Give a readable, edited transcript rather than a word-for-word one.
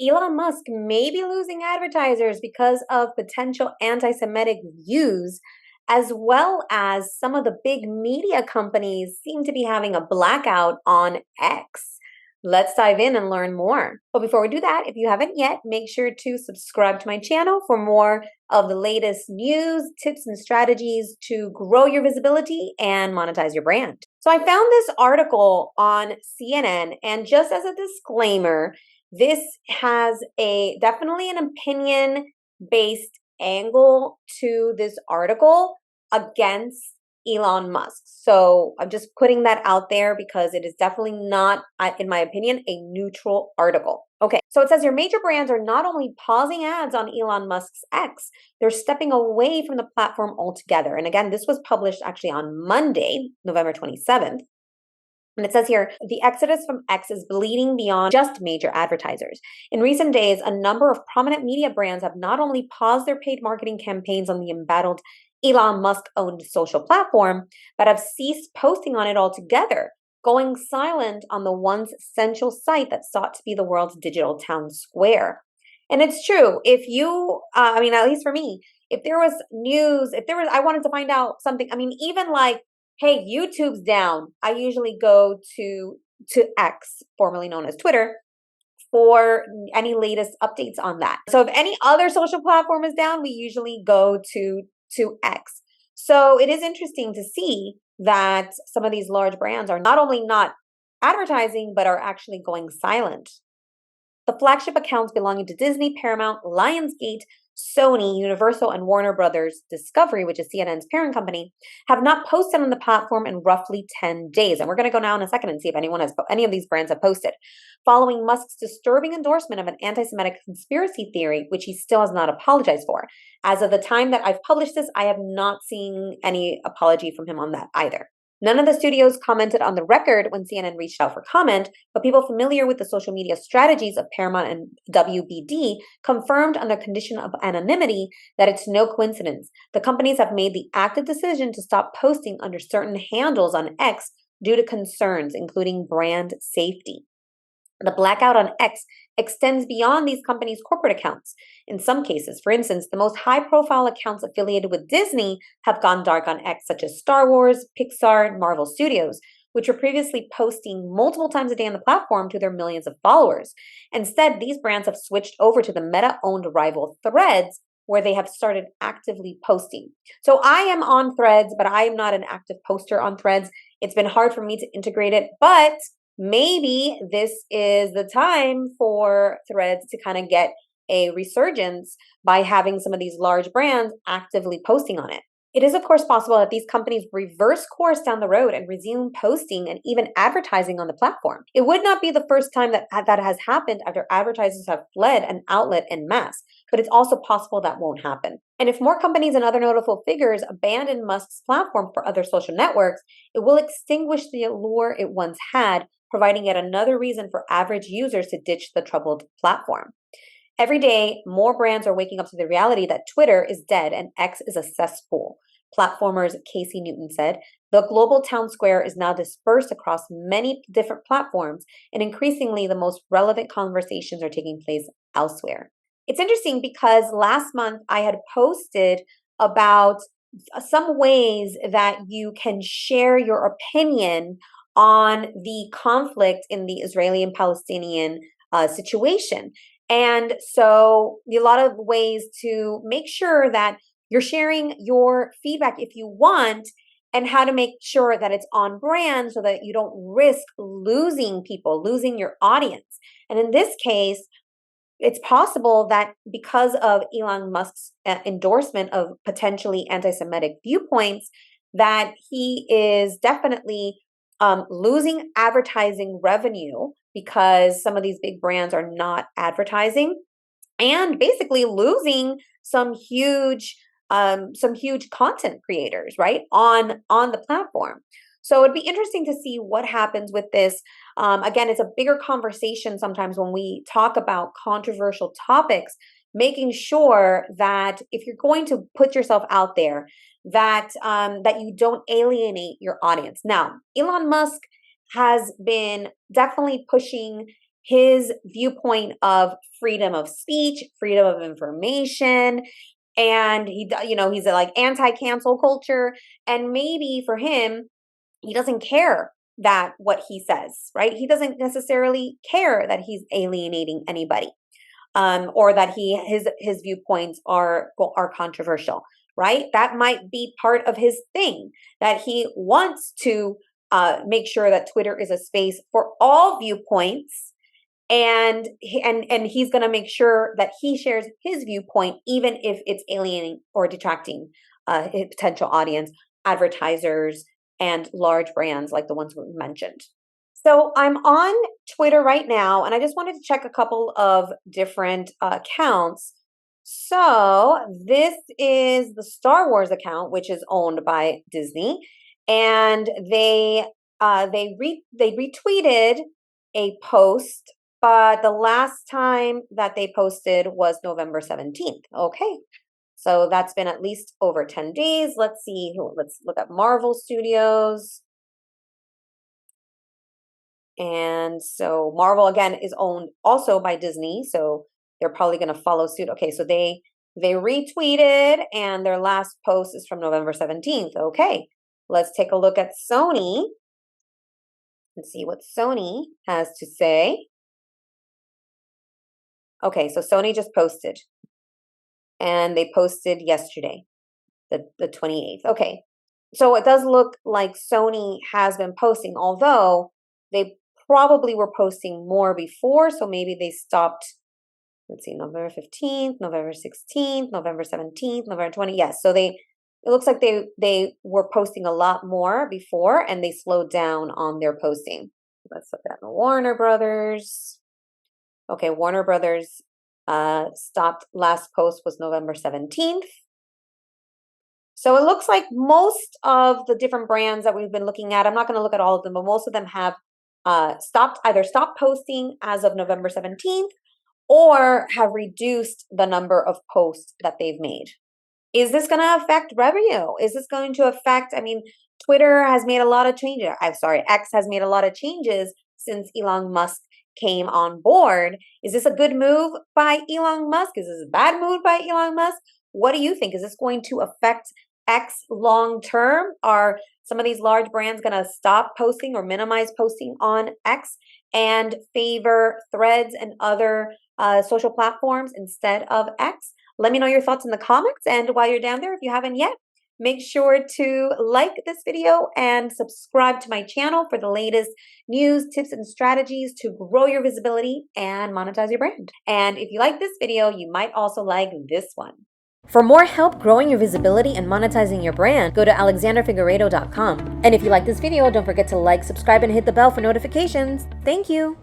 Elon Musk may be losing advertisers because of potential anti Semitic views, as well as some of the big media companies seem to be having a blackout on X. Let's dive in and learn more. But before we do that, if you haven't yet, make sure to subscribe to my channel for more of the latest news, tips, and strategies to grow your visibility and monetize your brand. So I found this article on CNN, and just as a disclaimer, this has a definitely an opinion based angle to this article against Elon Musk. So I'm just putting that out there because it is definitely not, in my opinion, a neutral article. Okay, so it says your major brands are not only pausing ads on Elon Musk's X, they're stepping away from the platform altogether. And again, this was published actually on Monday, November 27th. And it says here, the exodus from X is bleeding beyond just major advertisers. In recent days, a number of prominent media brands have not only paused their paid marketing campaigns on the embattled Elon Musk-owned social platform, but have ceased posting on it altogether, going silent on the once essential site that sought to be the world's digital town square. And it's true. If you, at least for me, if there was news, I wanted to find out something. I mean, even like, hey, YouTube's down. I usually go to X, formerly known as Twitter, for any latest updates on that. So if any other social platform is down, we usually go to X. So it is interesting to see that some of these large brands are not only not advertising, but are actually going silent. The flagship accounts belonging to Disney, Paramount, Lionsgate, Sony, Universal, and Warner Brothers Discovery, which is CNN's parent company, have not posted on the platform in roughly 10 days. And we're going to go now in a second and see if any of these brands have posted. Following Musk's disturbing endorsement of an anti-Semitic conspiracy theory, which he still has not apologized for. As of the time that I've published this, I have not seen any apology from him on that either. None of the studios commented on the record when CNN reached out for comment, but people familiar with the social media strategies of Paramount and WBD confirmed under condition of anonymity that it's no coincidence. The companies have made the active decision to stop posting under certain handles on X due to concerns, including brand safety. The blackout on X extends beyond these companies' corporate accounts. In some cases, for instance, the most high-profile accounts affiliated with Disney have gone dark on X, such as Star Wars, Pixar, and Marvel Studios, which were previously posting multiple times a day on the platform to their millions of followers. Instead, these brands have switched over to the Meta-owned rival Threads, where they have started actively posting. So I am on Threads, but I am not an active poster on Threads. It's been hard for me to integrate it, but maybe this is the time for Threads to kind of get a resurgence by having some of these large brands actively posting on it. It is, of course, possible that these companies reverse course down the road and resume posting and even advertising on the platform. It would not be the first time that has happened after advertisers have fled an outlet en masse, but it's also possible that won't happen. And if more companies and other notable figures abandon Musk's platform for other social networks, it will extinguish the allure it once had, providing yet another reason for average users to ditch the troubled platform. Every day, more brands are waking up to the reality that Twitter is dead and X is a cesspool. Platformers Casey Newton said, the global town square is now dispersed across many different platforms, and increasingly the most relevant conversations are taking place elsewhere. It's interesting because last month I had posted about some ways that you can share your opinion on the conflict in the Israeli and Palestinian situation. And so a lot of ways to make sure that you're sharing your feedback if you want, and how to make sure that it's on brand so that you don't risk losing people, losing your audience. And in this case, it's possible that because of Elon Musk's endorsement of potentially anti-Semitic viewpoints, that he is definitely losing advertising revenue because some of these big brands are not advertising, and basically losing some huge content creators, right, on the platform. So it'd be interesting to see what happens with this. Again, it's a bigger conversation sometimes when we talk about controversial topics, making sure that if you're going to put yourself out there, that you don't alienate your audience. Now, Elon Musk has been definitely pushing his viewpoint of freedom of speech, freedom of information, and he's like anti-cancel culture, and maybe for him, he doesn't care that what he says, right? He doesn't necessarily care that he's alienating anybody, or that his viewpoints are controversial, right? That might be part of his thing, that he wants to make sure that Twitter is a space for all viewpoints, and he's going to make sure that he shares his viewpoint, even if it's alienating or detracting his potential audience, advertisers, and large brands like the ones we mentioned. So I'm on Twitter right now, and I just wanted to check a couple of different accounts. So this is the Star Wars account, which is owned by Disney, and they retweeted a post, but the last time that they posted was November 17th. Okay. So that's been at least over 10 days. Let's see. Let's look at Marvel Studios. And so Marvel, again, is owned also by Disney, so they're probably going to follow suit. Okay, so they retweeted, and their last post is from November 17th. Okay, let's take a look at Sony and see what Sony has to say. Okay, so Sony just posted, and they posted yesterday, the 28th. Okay, so it does look like Sony has been posting, although they probably were posting more before, so maybe they stopped. Let's see, November 15th, November 16th, November 17th, November 20th. Yes, so it looks like they were posting a lot more before, and they slowed down on their posting. Let's look at Warner Brothers. Okay, Warner Brothers stopped. Last post was November 17th. So it looks like most of the different brands that we've been looking at, I'm not going to look at all of them, but most of them have either stopped posting as of November 17th or have reduced the number of posts that they've made. Is this going to affect revenue? Is this going to affect, Twitter has made a lot of changes. X has made a lot of changes since Elon Musk came on board. Is this a good move by Elon Musk? Is this a bad move by Elon Musk? What do you think? Is this going to affect X long term? Are some of these large brands going to stop posting or minimize posting on X and favor Threads and other social platforms instead of X? Let me know your thoughts in the comments. And while you're down there, if you haven't yet, make sure to like this video and subscribe to my channel for the latest news, tips, and strategies to grow your visibility and monetize your brand. And if you like this video, you might also like this one. For more help growing your visibility and monetizing your brand, go to alexanderfigueredo.com. And if you like this video, don't forget to like, subscribe, and hit the bell for notifications. Thank you.